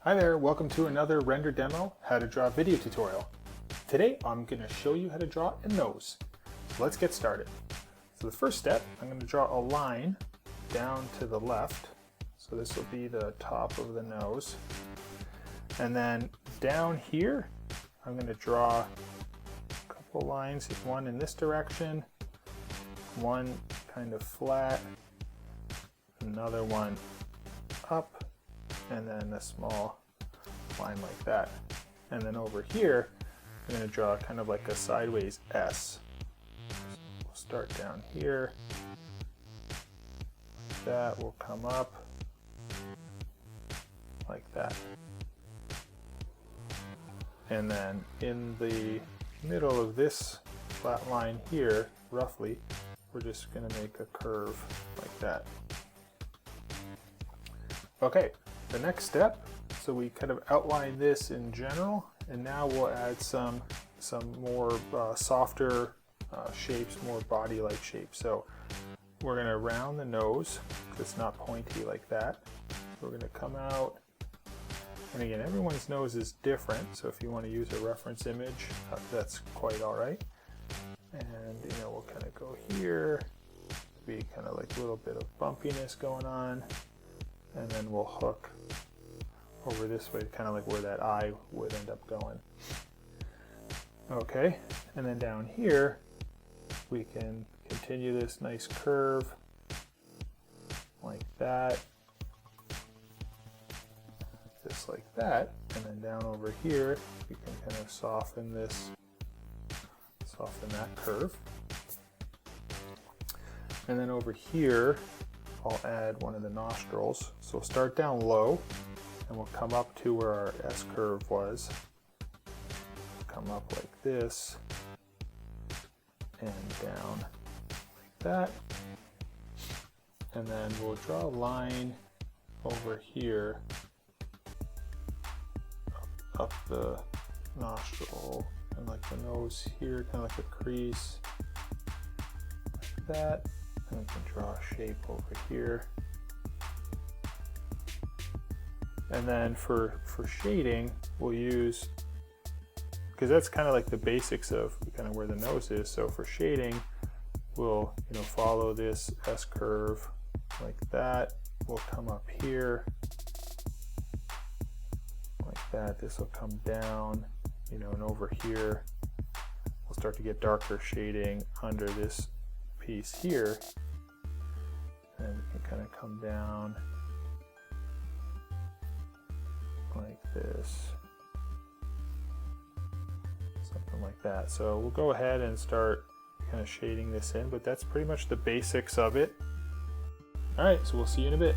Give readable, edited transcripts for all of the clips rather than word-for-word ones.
Hi there, welcome to another render demo, how to draw video tutorial. Today I'm going to show you how to draw a nose. So let's get started. So the first step, I'm going to draw a line down to the left. So this will be the top of the nose. And then down here, I'm going to draw a couple lines, one in this direction, one kind of flat, another one up, and then a small line like that. And then over here, I'm going to draw kind of like a sideways S. So we'll start down here. That will come up like that. And then in the middle of this flat line here, roughly, we're just going to make a curve like that. Okay. The next step, so we kind of outline this in general, and now we'll add some more softer shapes, more body-like shapes. So we're going to round the nose, because it's not pointy like that. We're going to come out, and again, everyone's nose is different, so if you want to use a reference image, that's quite all right. And we'll kind of go here, be kind of like a little bit of bumpiness going on. And then we'll hook over this way, kind of like where that eye would end up going. Okay, and then down here, we can continue this nice curve like that, just like that. And then down over here, we can kind of soften that curve. And then over here, I'll add one of the nostrils. So we'll start down low and we'll come up to where our S curve was. Come up like this and down like that. And then we'll draw a line over here up the nostril and like the nose here, kind of like a crease like that. And we can draw a shape over here. And then for shading, we'll use, because that's kind of like the basics of kind of where the nose is. So for shading, we'll follow this S curve like that. We'll come up here like that. This will come down, and over here, we'll start to get darker shading under this piece here, and we can kind of come down like this, something like that. So we'll go ahead and start kind of shading this in, but that's pretty much the basics of it. All right, so we'll see you in a bit.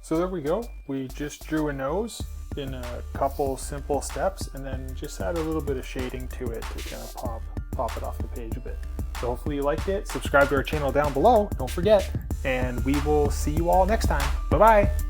So there we go. We just drew a nose in a couple simple steps and then just add a little bit of shading to it to kind of pop it off the page a bit. So hopefully you liked it. Subscribe to our channel down below, don't forget, and we will see you all next time. Bye-bye.